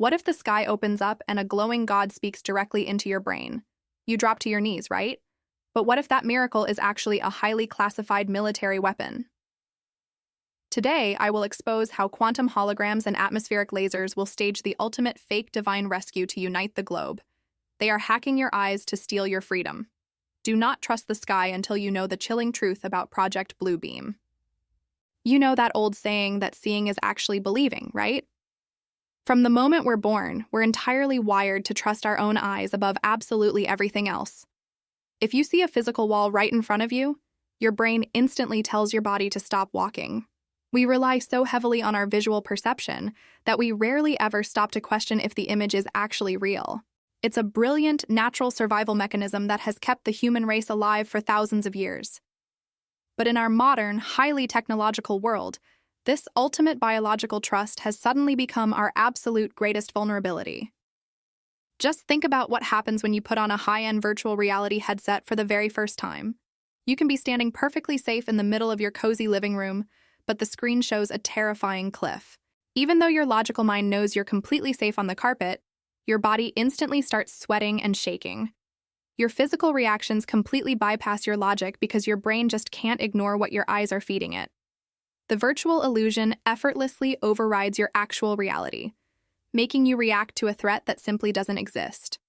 What if the sky opens up and a glowing god speaks directly into your brain? You drop to your knees, right? But what if that miracle is actually a highly classified military weapon? Today, I will expose how quantum holograms and atmospheric lasers will stage the ultimate fake divine rescue to unite the globe. They are hacking your eyes to steal your freedom. Do not trust the sky until you know the chilling truth about Project Bluebeam. You know that old saying that seeing is actually believing, right? From the moment we're born, we're entirely wired to trust our own eyes above absolutely everything else. If you see a physical wall right in front of you, your brain instantly tells your body to stop walking. We rely so heavily on our visual perception that we rarely ever stop to question if the image is actually real. It's a brilliant, natural survival mechanism that has kept the human race alive for thousands of years. But in our modern, highly technological world, this ultimate biological trust has suddenly become our absolute greatest vulnerability. Just think about what happens when you put on a high-end virtual reality headset for the very first time. You can be standing perfectly safe in the middle of your cozy living room, but the screen shows a terrifying cliff. Even though your logical mind knows you're completely safe on the carpet, your body instantly starts sweating and shaking. Your physical reactions completely bypass your logic because your brain just can't ignore what your eyes are feeding it. The virtual illusion effortlessly overrides your actual reality, making you react to a threat that simply doesn't exist.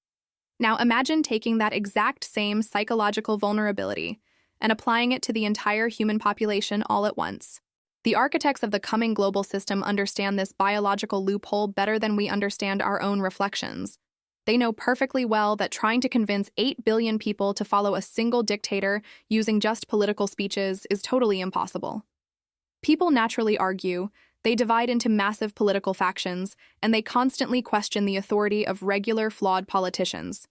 Now imagine taking that exact same psychological vulnerability and applying it to the entire human population all at once. The architects of the coming global system understand this biological loophole better than we understand our own reflections. They know perfectly well that trying to convince 8 billion people to follow a single dictator using just political speeches is totally impossible. People naturally argue, they divide into massive political factions, and they constantly question the authority of regular, flawed politicians.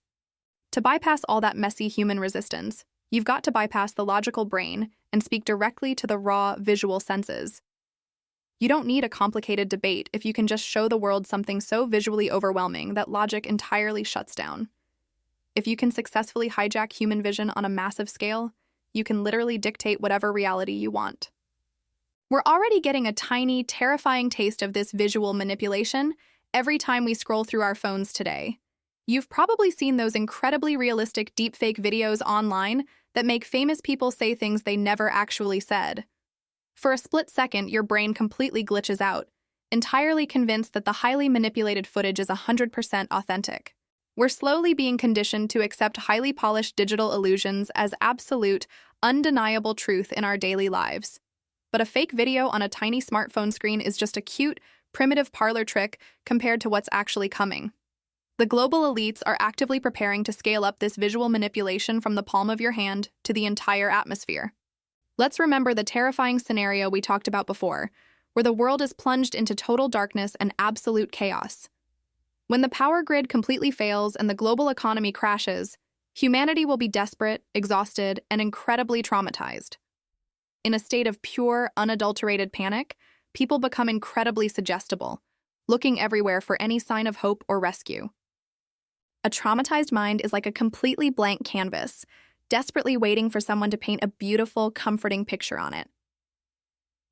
To bypass all that messy human resistance, you've got to bypass the logical brain and speak directly to the raw, visual senses. You don't need a complicated debate if you can just show the world something so visually overwhelming that logic entirely shuts down. If you can successfully hijack human vision on a massive scale, you can literally dictate whatever reality you want. We're already getting a tiny, terrifying taste of this visual manipulation every time we scroll through our phones today. You've probably seen those incredibly realistic deepfake videos online that make famous people say things they never actually said. For a split second, your brain completely glitches out, entirely convinced that the highly manipulated footage is 100% authentic. We're slowly being conditioned to accept highly polished digital illusions as absolute, undeniable truth in our daily lives. But a fake video on a tiny smartphone screen is just a cute, primitive parlor trick compared to what's actually coming. The global elites are actively preparing to scale up this visual manipulation from the palm of your hand to the entire atmosphere. Let's remember the terrifying scenario we talked about before, where the world is plunged into total darkness and absolute chaos. When the power grid completely fails and the global economy crashes, humanity will be desperate, exhausted, and incredibly traumatized. In a state of pure, unadulterated panic, people become incredibly suggestible, looking everywhere for any sign of hope or rescue. A traumatized mind is like a completely blank canvas, desperately waiting for someone to paint a beautiful, comforting picture on it.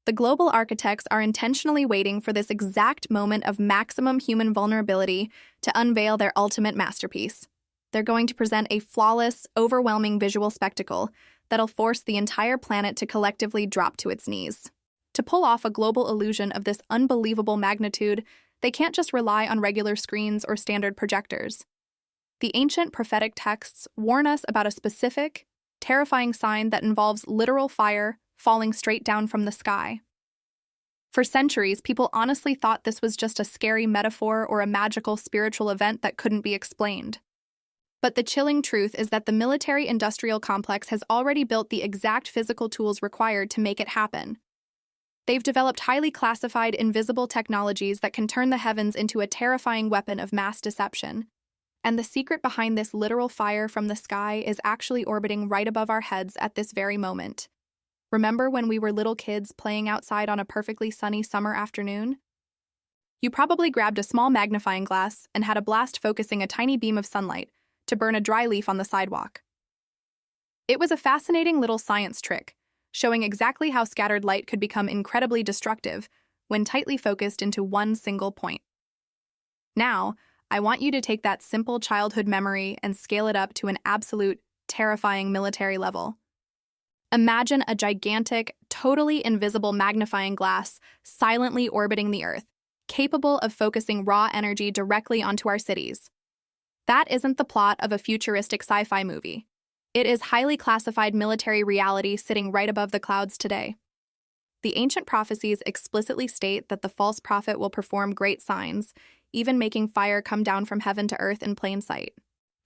The global architects are intentionally waiting for this exact moment of maximum human vulnerability to unveil their ultimate masterpiece. They're going to present a flawless, overwhelming visual spectacle that'll force the entire planet to collectively drop to its knees. To pull off a global illusion of this unbelievable magnitude, they can't just rely on regular screens or standard projectors. The ancient prophetic texts warn us about a specific, terrifying sign that involves literal fire falling straight down from the sky. For centuries, people honestly thought this was just a scary metaphor or a magical spiritual event that couldn't be explained. But the chilling truth is that the military-industrial complex has already built the exact physical tools required to make it happen. They've developed highly classified, invisible technologies that can turn the heavens into a terrifying weapon of mass deception. And the secret behind this literal fire from the sky is actually orbiting right above our heads at this very moment. Remember when we were little kids playing outside on a perfectly sunny summer afternoon? You probably grabbed a small magnifying glass and had a blast focusing a tiny beam of sunlight to burn a dry leaf on the sidewalk. It was a fascinating little science trick, showing exactly how scattered light could become incredibly destructive when tightly focused into one single point. Now, I want you to take that simple childhood memory and scale it up to an absolute, terrifying military level. Imagine a gigantic, totally invisible magnifying glass silently orbiting the Earth, capable of focusing raw energy directly onto our cities. That isn't the plot of a futuristic sci-fi movie. It is highly classified military reality sitting right above the clouds today. The ancient prophecies explicitly state that the false prophet will perform great signs, even making fire come down from heaven to earth in plain sight.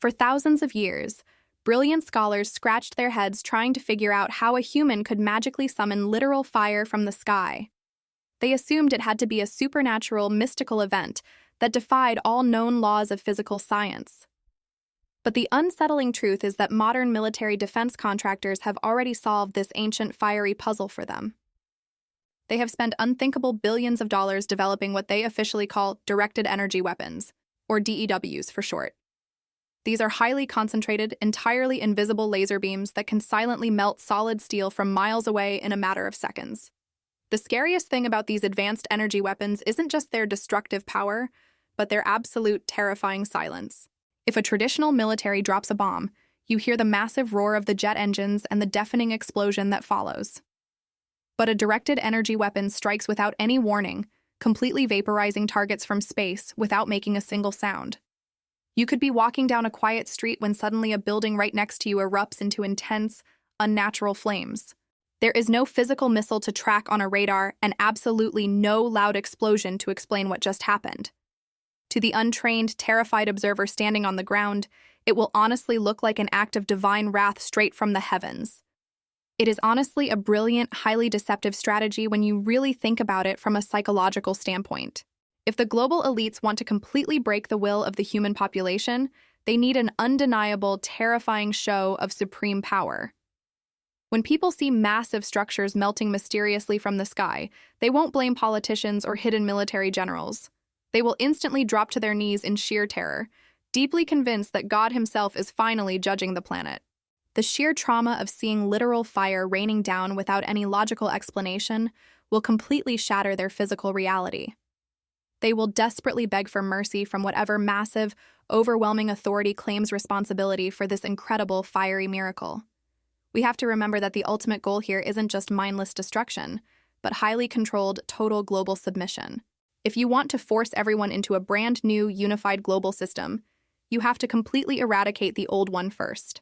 For thousands of years, brilliant scholars scratched their heads trying to figure out how a human could magically summon literal fire from the sky. They assumed it had to be a supernatural, mystical event that defied all known laws of physical science. But the unsettling truth is that modern military defense contractors have already solved this ancient fiery puzzle for them. They have spent unthinkable billions of dollars developing what they officially call directed energy weapons, or DEWs for short. These are highly concentrated, entirely invisible laser beams that can silently melt solid steel from miles away in a matter of seconds. The scariest thing about these advanced energy weapons isn't just their destructive power, but their absolute terrifying silence. If a traditional military drops a bomb, you hear the massive roar of the jet engines and the deafening explosion that follows. But a directed energy weapon strikes without any warning, completely vaporizing targets from space without making a single sound. You could be walking down a quiet street when suddenly a building right next to you erupts into intense, unnatural flames. There is no physical missile to track on a radar and absolutely no loud explosion to explain what just happened. To the untrained, terrified observer standing on the ground, it will honestly look like an act of divine wrath straight from the heavens. It is honestly a brilliant, highly deceptive strategy when you really think about it from a psychological standpoint. If the global elites want to completely break the will of the human population, they need an undeniable, terrifying show of supreme power. When people see massive structures melting mysteriously from the sky, they won't blame politicians or hidden military generals. They will instantly drop to their knees in sheer terror, deeply convinced that God himself is finally judging the planet. The sheer trauma of seeing literal fire raining down without any logical explanation will completely shatter their physical reality. They will desperately beg for mercy from whatever massive, overwhelming authority claims responsibility for this incredible fiery miracle. We have to remember that the ultimate goal here isn't just mindless destruction, but highly controlled, total global submission. If you want to force everyone into a brand new, unified global system, you have to completely eradicate the old one first.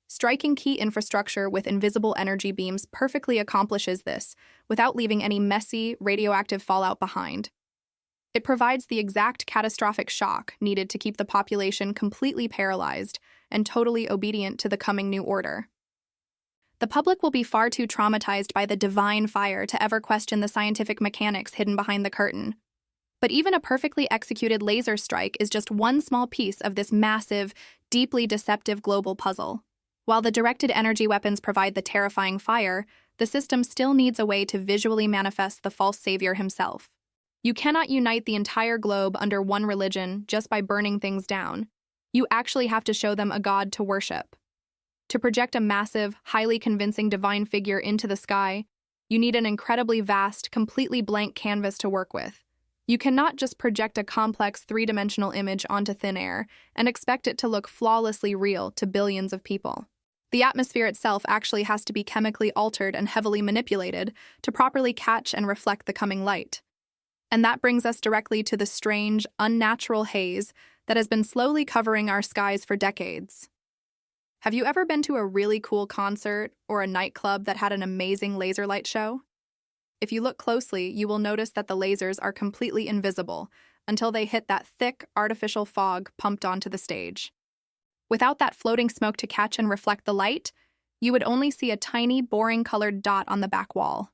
Striking key infrastructure with invisible energy beams perfectly accomplishes this without leaving any messy, radioactive fallout behind. It provides the exact catastrophic shock needed to keep the population completely paralyzed and totally obedient to the coming new order. The public will be far too traumatized by the divine fire to ever question the scientific mechanics hidden behind the curtain. But even a perfectly executed laser strike is just one small piece of this massive, deeply deceptive global puzzle. While the directed energy weapons provide the terrifying fire, the system still needs a way to visually manifest the false savior himself. You cannot unite the entire globe under one religion just by burning things down. You actually have to show them a god to worship. To project a massive, highly convincing divine figure into the sky, you need an incredibly vast, completely blank canvas to work with. You cannot just project a complex three-dimensional image onto thin air and expect it to look flawlessly real to billions of people. The atmosphere itself actually has to be chemically altered and heavily manipulated to properly catch and reflect the coming light. And that brings us directly to the strange, unnatural haze that has been slowly covering our skies for decades. Have you ever been to a really cool concert or a nightclub that had an amazing laser light show? If you look closely, you will notice that the lasers are completely invisible until they hit that thick, artificial fog pumped onto the stage. Without that floating smoke to catch and reflect the light, you would only see a tiny, boring-colored dot on the back wall.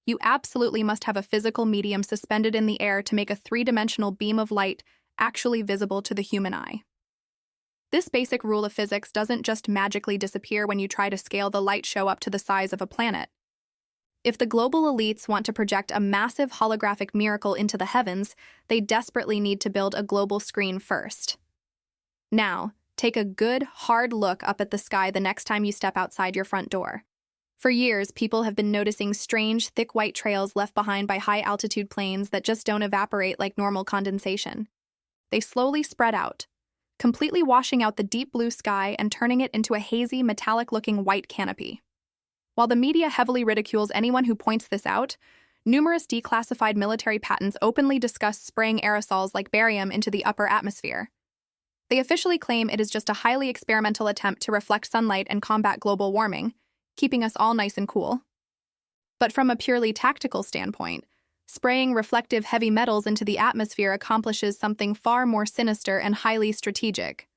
You absolutely must have a physical medium suspended in the air to make a three-dimensional beam of light actually visible to the human eye. This basic rule of physics doesn't just magically disappear when you try to scale the light show up to the size of a planet. If the global elites want to project a massive holographic miracle into the heavens, they desperately need to build a global screen first. Now, take a good, hard look up at the sky the next time you step outside your front door. For years, people have been noticing strange, thick white trails left behind by high-altitude planes that just don't evaporate like normal condensation. They slowly spread out, completely washing out the deep blue sky and turning it into a hazy, metallic-looking white canopy. While the media heavily ridicules anyone who points this out, numerous declassified military patents openly discuss spraying aerosols like barium into the upper atmosphere. They officially claim it is just a highly experimental attempt to reflect sunlight and combat global warming, keeping us all nice and cool. But from a purely tactical standpoint, spraying reflective heavy metals into the atmosphere accomplishes something far more sinister and highly strategic.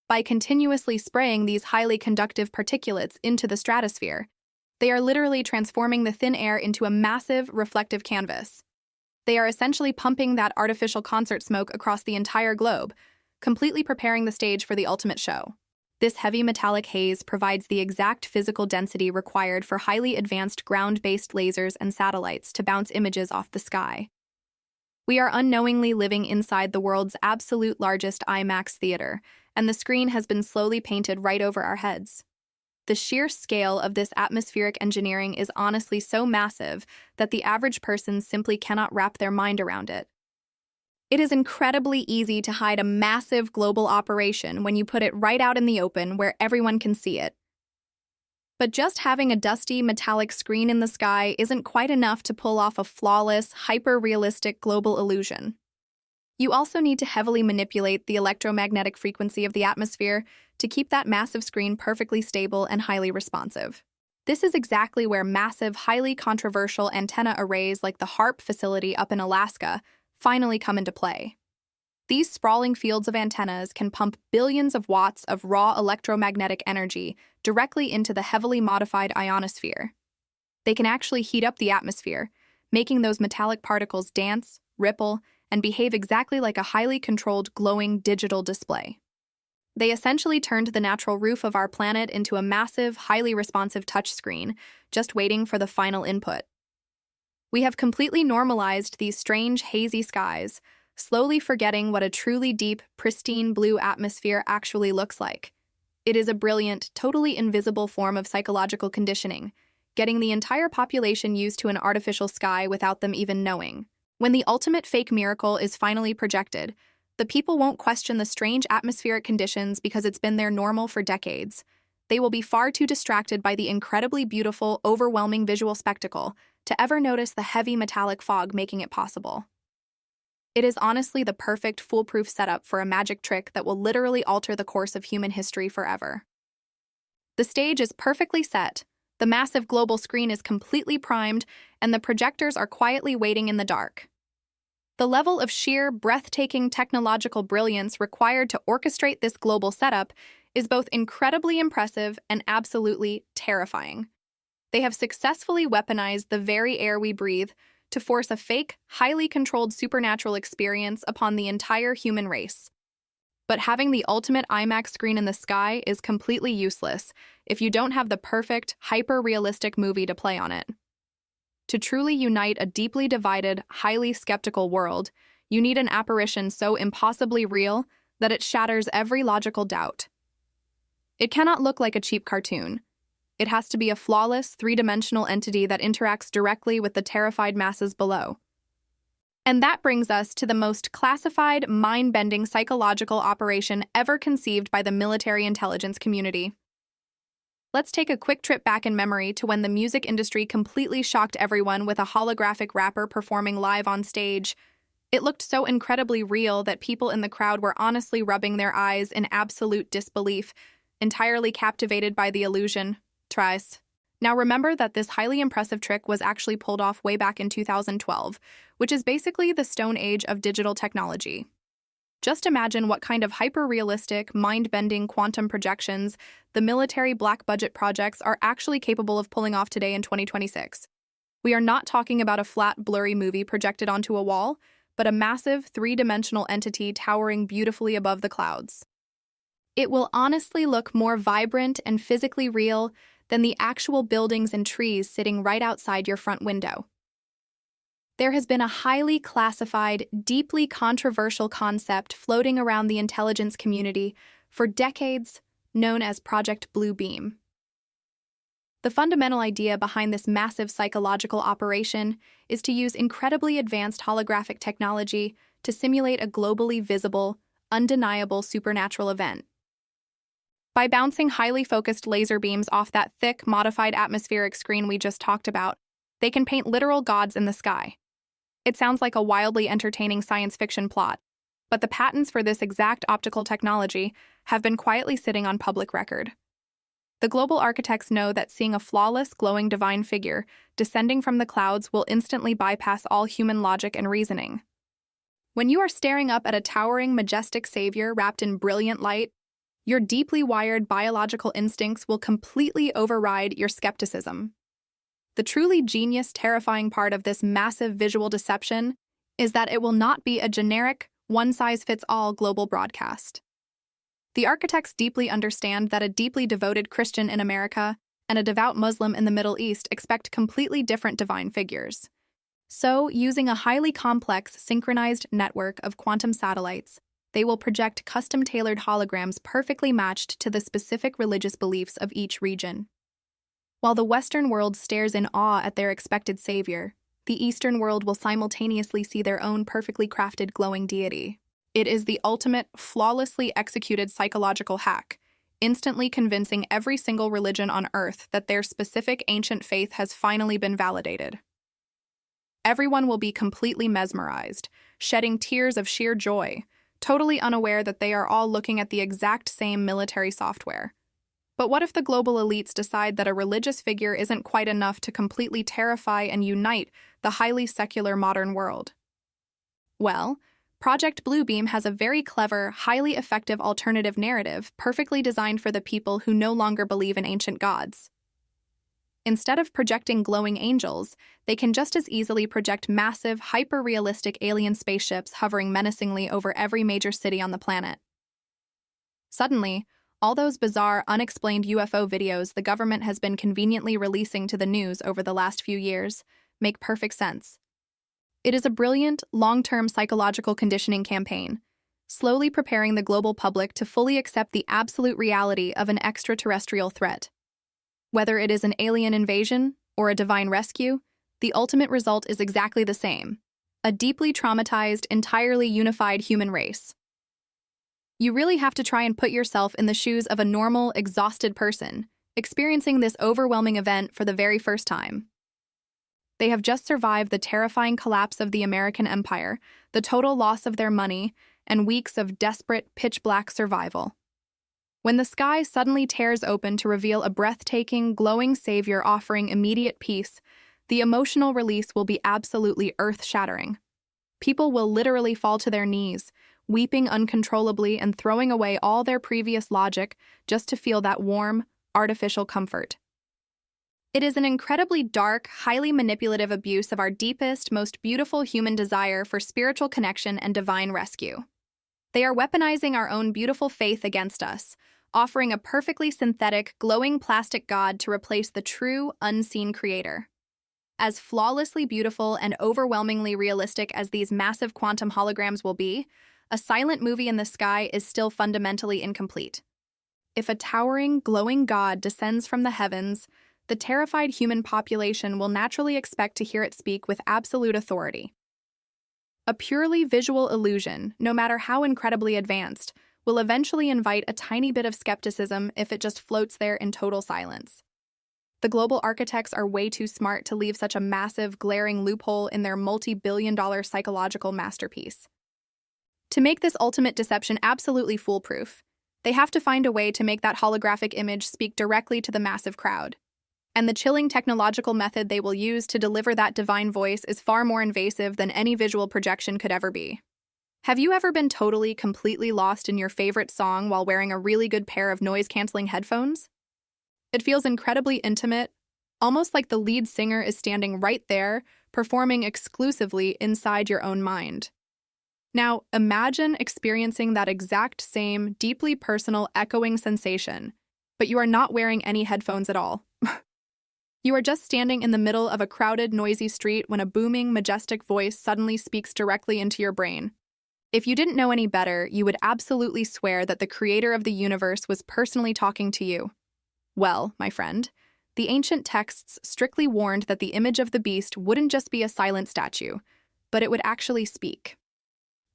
By continuously spraying these highly conductive particulates into the stratosphere, they are literally transforming the thin air into a massive reflective canvas. They are essentially pumping that artificial concert smoke across the entire globe, completely preparing the stage for the ultimate show. This heavy metallic haze provides the exact physical density required for highly advanced ground-based lasers and satellites to bounce images off the sky. We are unknowingly living inside the world's absolute largest IMAX theater, and the screen has been slowly painted right over our heads. The sheer scale of this atmospheric engineering is honestly so massive that the average person simply cannot wrap their mind around it. It is incredibly easy to hide a massive global operation when you put it right out in the open where everyone can see it. But just having a dusty, metallic screen in the sky isn't quite enough to pull off a flawless, hyper-realistic global illusion. You also need to heavily manipulate the electromagnetic frequency of the atmosphere to keep that massive screen perfectly stable and highly responsive. This is exactly where massive, highly controversial antenna arrays like the HARP facility up in Alaska finally come into play. These sprawling fields of antennas can pump billions of watts of raw electromagnetic energy directly into the heavily modified ionosphere. They can actually heat up the atmosphere, making those metallic particles dance, ripple, and behave exactly like a highly controlled glowing digital display. They essentially turned the natural roof of our planet into a massive, highly responsive touchscreen, just waiting for the final input. We have completely normalized these strange, hazy skies, slowly forgetting what a truly deep, pristine blue atmosphere actually looks like. It is a brilliant, totally invisible form of psychological conditioning, getting the entire population used to an artificial sky without them even knowing. When the ultimate fake miracle is finally projected, the people won't question the strange atmospheric conditions because it's been their normal for decades. They will be far too distracted by the incredibly beautiful, overwhelming visual spectacle to ever notice the heavy metallic fog making it possible. It is honestly the perfect, foolproof setup for a magic trick that will literally alter the course of human history forever. The stage is perfectly set, the massive global screen is completely primed, and the projectors are quietly waiting in the dark. The level of sheer, breathtaking technological brilliance required to orchestrate this global setup is both incredibly impressive and absolutely terrifying. They have successfully weaponized the very air we breathe to force a fake, highly controlled supernatural experience upon the entire human race. But having the ultimate IMAX screen in the sky is completely useless if you don't have the perfect, hyper-realistic movie to play on it. To truly unite a deeply divided, highly skeptical world, you need an apparition so impossibly real that it shatters every logical doubt. It cannot look like a cheap cartoon. It has to be a flawless, three-dimensional entity that interacts directly with the terrified masses below. And that brings us to the most classified, mind-bending psychological operation ever conceived by the military intelligence community. Let's take a quick trip back in memory to when the music industry completely shocked everyone with a holographic rapper performing live on stage. It looked so incredibly real that people in the crowd were honestly rubbing their eyes in absolute disbelief, entirely captivated by the illusion. Now remember that this highly impressive trick was actually pulled off way back in 2012, which is basically the stone age of digital technology. Just imagine what kind of hyper-realistic, mind-bending quantum projections the military black-budget projects are actually capable of pulling off today in 2026. We are not talking about a flat, blurry movie projected onto a wall, but a massive, three-dimensional entity towering beautifully above the clouds. It will honestly look more vibrant and physically real than the actual buildings and trees sitting right outside your front window. There has been a highly classified, deeply controversial concept floating around the intelligence community for decades, known as Project Blue Beam. The fundamental idea behind this massive psychological operation is to use incredibly advanced holographic technology to simulate a globally visible, undeniable supernatural event. By bouncing highly focused laser beams off that thick, modified atmospheric screen we just talked about, they can paint literal gods in the sky. It sounds like a wildly entertaining science fiction plot, but the patents for this exact optical technology have been quietly sitting on public record. The global architects know that seeing a flawless, glowing divine figure descending from the clouds will instantly bypass all human logic and reasoning. When you are staring up at a towering, majestic savior wrapped in brilliant light, your deeply wired biological instincts will completely override your skepticism. The truly genius, terrifying part of this massive visual deception is that it will not be a generic, one-size-fits-all global broadcast. The architects deeply understand that a deeply devoted Christian in America and a devout Muslim in the Middle East expect completely different divine figures. So, using a highly complex, synchronized network of quantum satellites, they will project custom-tailored holograms perfectly matched to the specific religious beliefs of each region. While the Western world stares in awe at their expected savior, the Eastern world will simultaneously see their own perfectly crafted glowing deity. It is the ultimate, flawlessly executed psychological hack, instantly convincing every single religion on Earth that their specific ancient faith has finally been validated. Everyone will be completely mesmerized, shedding tears of sheer joy, totally unaware that they are all looking at the exact same military software. But what if the global elites decide that a religious figure isn't quite enough to completely terrify and unite the highly secular modern world? Well, Project Bluebeam has a very clever, highly effective alternative narrative perfectly designed for the people who no longer believe in ancient gods. Instead of projecting glowing angels, they can just as easily project massive, hyper-realistic alien spaceships hovering menacingly over every major city on the planet. Suddenly, all those bizarre, unexplained UFO videos the government has been conveniently releasing to the news over the last few years make perfect sense. It is a brilliant, long-term psychological conditioning campaign, slowly preparing the global public to fully accept the absolute reality of an extraterrestrial threat. Whether it is an alien invasion or a divine rescue, the ultimate result is exactly the same: a deeply traumatized, entirely unified human race. You really have to try and put yourself in the shoes of a normal, exhausted person, experiencing this overwhelming event for the very first time. They have just survived the terrifying collapse of the American empire, the total loss of their money, and weeks of desperate, pitch-black survival. When the sky suddenly tears open to reveal a breathtaking, glowing savior offering immediate peace, the emotional release will be absolutely earth-shattering. People will literally fall to their knees, weeping uncontrollably and throwing away all their previous logic just to feel that warm, artificial comfort. It is an incredibly dark, highly manipulative abuse of our deepest, most beautiful human desire for spiritual connection and divine rescue. They are weaponizing our own beautiful faith against us, offering a perfectly synthetic, glowing plastic god to replace the true, unseen creator. As flawlessly beautiful and overwhelmingly realistic as these massive quantum holograms will be, a silent movie in the sky is still fundamentally incomplete. If a towering, glowing god descends from the heavens, the terrified human population will naturally expect to hear it speak with absolute authority. A purely visual illusion, no matter how incredibly advanced, will eventually invite a tiny bit of skepticism if it just floats there in total silence. The global architects are way too smart to leave such a massive, glaring loophole in their multi-billion-dollar psychological masterpiece. To make this ultimate deception absolutely foolproof, they have to find a way to make that holographic image speak directly to the massive crowd. And the chilling technological method they will use to deliver that divine voice is far more invasive than any visual projection could ever be. Have you ever been totally, completely lost in your favorite song while wearing a really good pair of noise-canceling headphones? It feels incredibly intimate, almost like the lead singer is standing right there, performing exclusively inside your own mind. Now, imagine experiencing that exact same, deeply personal, echoing sensation, but you are not wearing any headphones at all. You are just standing in the middle of a crowded, noisy street when a booming, majestic voice suddenly speaks directly into your brain. If you didn't know any better, you would absolutely swear that the creator of the universe was personally talking to you. Well, my friend, The ancient texts strictly warned that the image of the beast wouldn't just be a silent statue, but it would actually speak.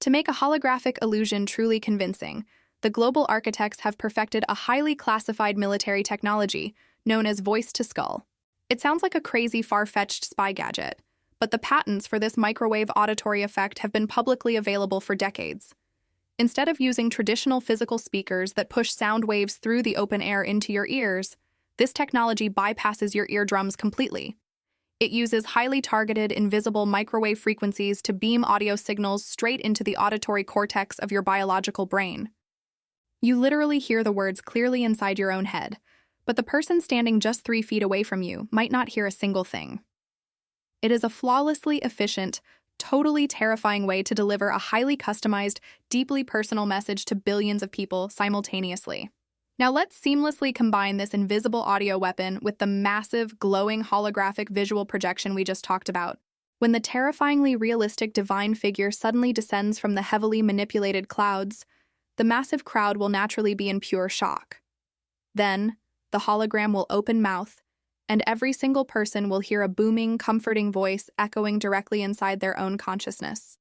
To make a holographic illusion truly convincing, the global architects have perfected a highly classified military technology known as voice-to-skull. It sounds like a crazy, far-fetched spy gadget, but the patents for this microwave auditory effect have been publicly available for decades. Instead of using traditional physical speakers that push sound waves through the open air into your ears, this technology bypasses your eardrums completely. It uses highly targeted, invisible microwave frequencies to beam audio signals straight into the auditory cortex of your biological brain. You literally hear the words clearly inside your own head, but the person standing just 3 feet away from you might not hear a single thing. It is a flawlessly efficient, totally terrifying way to deliver a highly customized, deeply personal message to billions of people simultaneously. Now let's seamlessly combine this invisible audio weapon with the massive, glowing holographic visual projection we just talked about. When the terrifyingly realistic divine figure suddenly descends from the heavily manipulated clouds, the massive crowd will naturally be in pure shock. Then, the hologram will open mouth, and every single person will hear a booming, comforting voice echoing directly inside their own consciousness.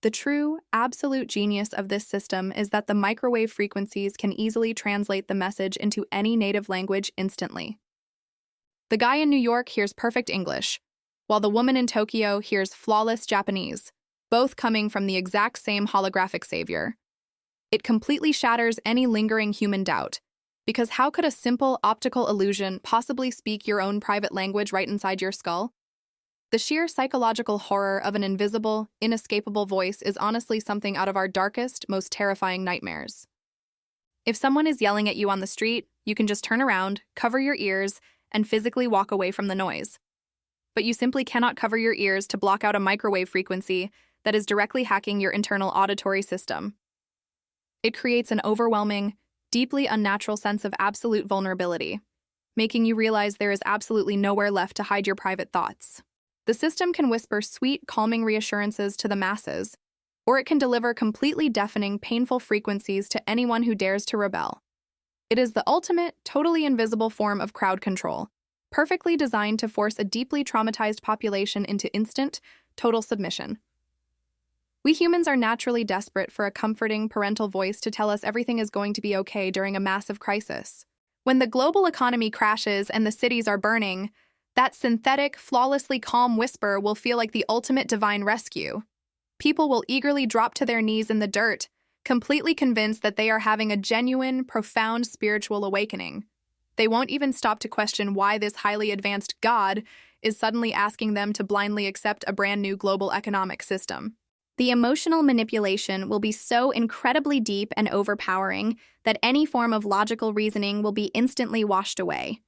The true, absolute genius of this system is that the microwave frequencies can easily translate the message into any native language instantly. The guy in New York hears perfect English, while the woman in Tokyo hears flawless Japanese, both coming from the exact same holographic savior. It completely shatters any lingering human doubt, because how could a simple optical illusion possibly speak your own private language right inside your skull? The sheer psychological horror of an invisible, inescapable voice is honestly something out of our darkest, most terrifying nightmares. If someone is yelling at you on the street, you can just turn around, cover your ears, and physically walk away from the noise. But you simply cannot cover your ears to block out a microwave frequency that is directly hacking your internal auditory system. It creates an overwhelming, deeply unnatural sense of absolute vulnerability, making you realize there is absolutely nowhere left to hide your private thoughts. The system can whisper sweet, calming reassurances to the masses, or it can deliver completely deafening, painful frequencies to anyone who dares to rebel. It is the ultimate, totally invisible form of crowd control, perfectly designed to force a deeply traumatized population into instant, total submission. We humans are naturally desperate for a comforting, parental voice to tell us everything is going to be okay during a massive crisis. When the global economy crashes and the cities are burning, that synthetic, flawlessly calm whisper will feel like the ultimate divine rescue. People will eagerly drop to their knees in the dirt, completely convinced that they are having a genuine, profound spiritual awakening. They won't even stop to question why this highly advanced God is suddenly asking them to blindly accept a brand new global economic system. The emotional manipulation will be so incredibly deep and overpowering that any form of logical reasoning will be instantly washed away.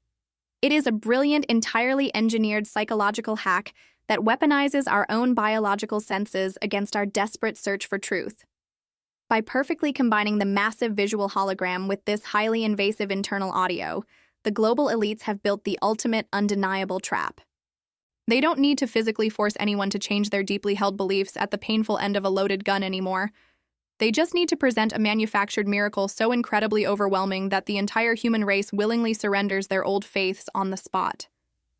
It is a brilliant, entirely engineered psychological hack that weaponizes our own biological senses against our desperate search for truth. By perfectly combining the massive visual hologram with this highly invasive internal audio, the global elites have built the ultimate undeniable trap. They don't need to physically force anyone to change their deeply held beliefs at the painful end of a loaded gun anymore. They just need to present a manufactured miracle so incredibly overwhelming that the entire human race willingly surrenders their old faiths on the spot.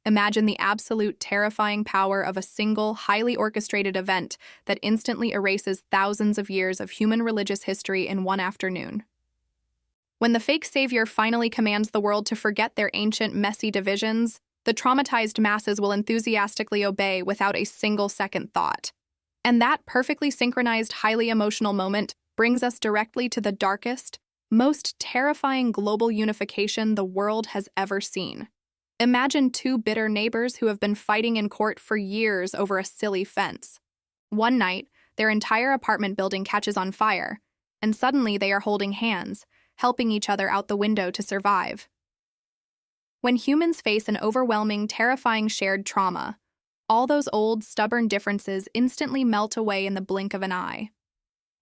Imagine the absolute terrifying power of a single, highly orchestrated event that instantly erases thousands of years of human religious history in one afternoon. When the fake savior finally commands the world to forget their ancient, messy divisions, the traumatized masses will enthusiastically obey without a single second thought. And that perfectly synchronized, highly emotional moment brings us directly to the darkest, most terrifying global unification the world has ever seen. Imagine 2 bitter neighbors who have been fighting in court for years over a silly fence. One night, their entire apartment building catches on fire, and suddenly they are holding hands, helping each other out the window to survive. When humans face an overwhelming, terrifying shared trauma, all those old, stubborn differences instantly melt away in the blink of an eye.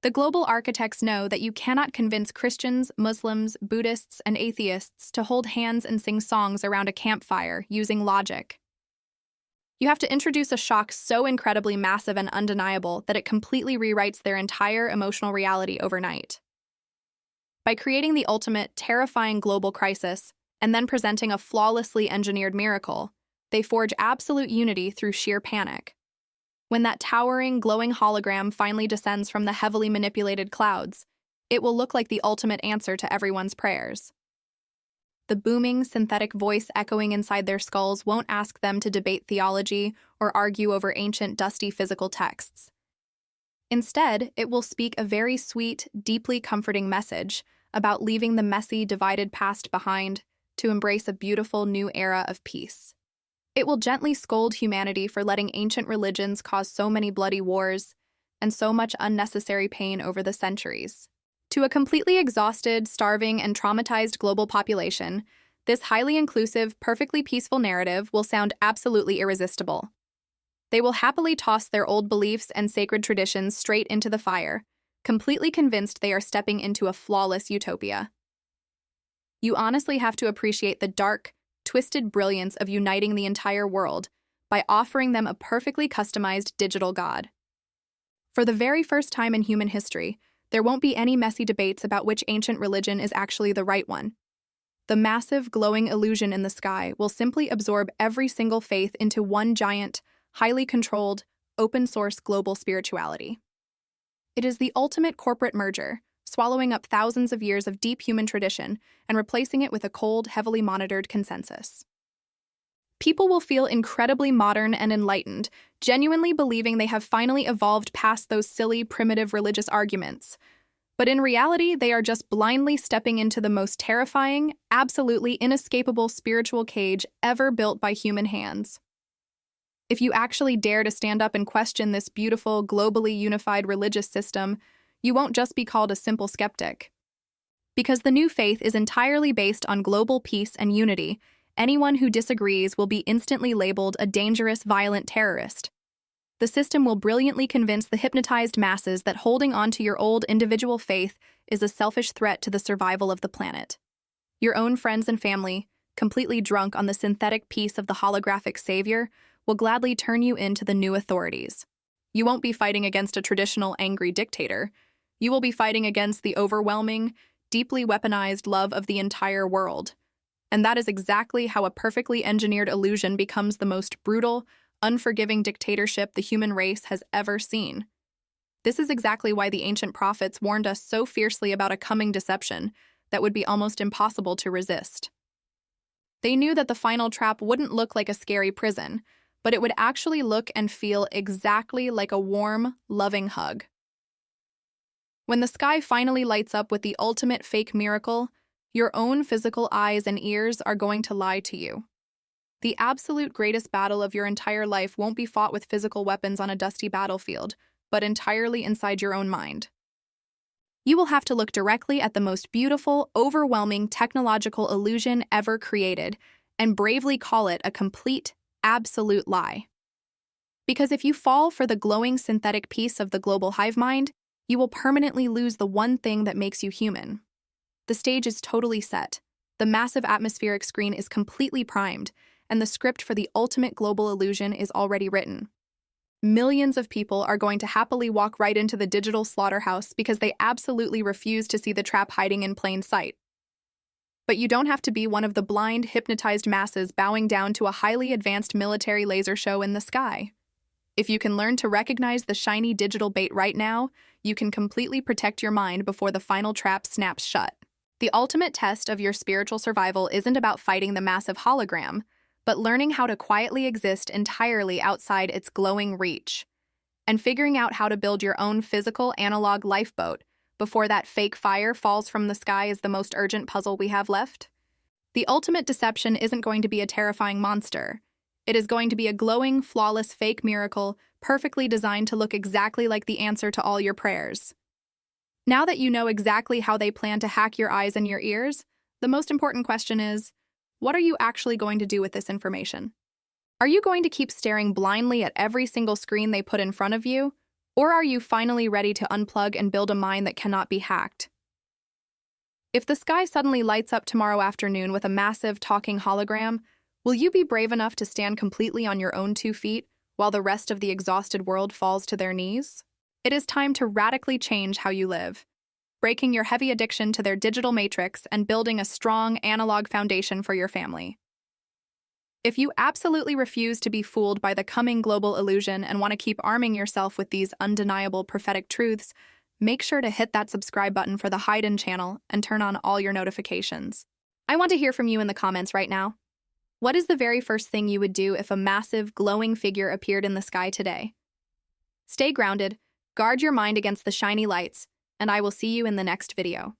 The global architects know that you cannot convince Christians, Muslims, Buddhists, and atheists to hold hands and sing songs around a campfire using logic. You have to introduce a shock so incredibly massive and undeniable that it completely rewrites their entire emotional reality overnight. By creating the ultimate, terrifying global crisis, and then presenting a flawlessly engineered miracle, they forge absolute unity through sheer panic. When that towering, glowing hologram finally descends from the heavily manipulated clouds, it will look like the ultimate answer to everyone's prayers. The booming, synthetic voice echoing inside their skulls won't ask them to debate theology or argue over ancient, dusty physical texts. Instead, it will speak a very sweet, deeply comforting message about leaving the messy, divided past behind to embrace a beautiful new era of peace. It will gently scold humanity for letting ancient religions cause so many bloody wars and so much unnecessary pain over the centuries. To a completely exhausted, starving, and traumatized global population, this highly inclusive, perfectly peaceful narrative will sound absolutely irresistible. They will happily toss their old beliefs and sacred traditions straight into the fire, completely convinced they are stepping into a flawless utopia. You honestly have to appreciate the dark, twisted brilliance of uniting the entire world by offering them a perfectly customized digital god. For the very first time in human history, there won't be any messy debates about which ancient religion is actually the right one. The massive, glowing illusion in the sky will simply absorb every single faith into one giant, highly controlled, open-source global spirituality. It is the ultimate corporate merger, swallowing up thousands of years of deep human tradition and replacing it with a cold, heavily monitored consensus. People will feel incredibly modern and enlightened, genuinely believing they have finally evolved past those silly, primitive religious arguments. But in reality, they are just blindly stepping into the most terrifying, absolutely inescapable spiritual cage ever built by human hands. If you actually dare to stand up and question this beautiful, globally unified religious system, you won't just be called a simple skeptic. Because the new faith is entirely based on global peace and unity, anyone who disagrees will be instantly labeled a dangerous, violent terrorist. The system will brilliantly convince the hypnotized masses that holding on to your old individual faith is a selfish threat to the survival of the planet. Your own friends and family, completely drunk on the synthetic peace of the holographic savior, will gladly turn you into the new authorities. You won't be fighting against a traditional angry dictator. You will be fighting against the overwhelming, deeply weaponized love of the entire world. And that is exactly how a perfectly engineered illusion becomes the most brutal, unforgiving dictatorship the human race has ever seen. This is exactly why the ancient prophets warned us so fiercely about a coming deception that would be almost impossible to resist. They knew that the final trap wouldn't look like a scary prison, but it would actually look and feel exactly like a warm, loving hug. When the sky finally lights up with the ultimate fake miracle, your own physical eyes and ears are going to lie to you. The absolute greatest battle of your entire life won't be fought with physical weapons on a dusty battlefield, but entirely inside your own mind. You will have to look directly at the most beautiful, overwhelming technological illusion ever created and bravely call it a complete, absolute lie. Because if you fall for the glowing synthetic piece of the global hive mind, you will permanently lose the one thing that makes you human. The stage is totally set, the massive atmospheric screen is completely primed, and the script for the ultimate global illusion is already written. Millions of people are going to happily walk right into the digital slaughterhouse because they absolutely refuse to see the trap hiding in plain sight. But you don't have to be one of the blind, hypnotized masses bowing down to a highly advanced military laser show in the sky. If you can learn to recognize the shiny digital bait right now, you can completely protect your mind before the final trap snaps shut. The ultimate test of your spiritual survival isn't about fighting the massive hologram, but learning how to quietly exist entirely outside its glowing reach, and figuring out how to build your own physical analog lifeboat before that fake fire falls from the sky is the most urgent puzzle we have left. The ultimate deception isn't going to be a terrifying monster. It is going to be a glowing, flawless fake miracle, perfectly designed to look exactly like the answer to all your prayers. Now that you know exactly how they plan to hack your eyes and your ears, the most important question is, what are you actually going to do with this information? Are you going to keep staring blindly at every single screen they put in front of you? Or are you finally ready to unplug and build a mind that cannot be hacked? If the sky suddenly lights up tomorrow afternoon with a massive talking hologram, will you be brave enough to stand completely on your own 2 feet while the rest of the exhausted world falls to their knees? It is time to radically change how you live. breaking your heavy addiction to their digital matrix and building a strong analog foundation for your family. If you absolutely refuse to be fooled by the coming global illusion and want to keep arming yourself with these undeniable prophetic truths, make sure to hit that subscribe button for the Hide-In channel and turn on all your notifications. I want to hear from you in the comments right now. What is the very first thing you would do if a massive, glowing figure appeared in the sky today? Stay grounded, guard your mind against the shiny lights, and I will see you in the next video.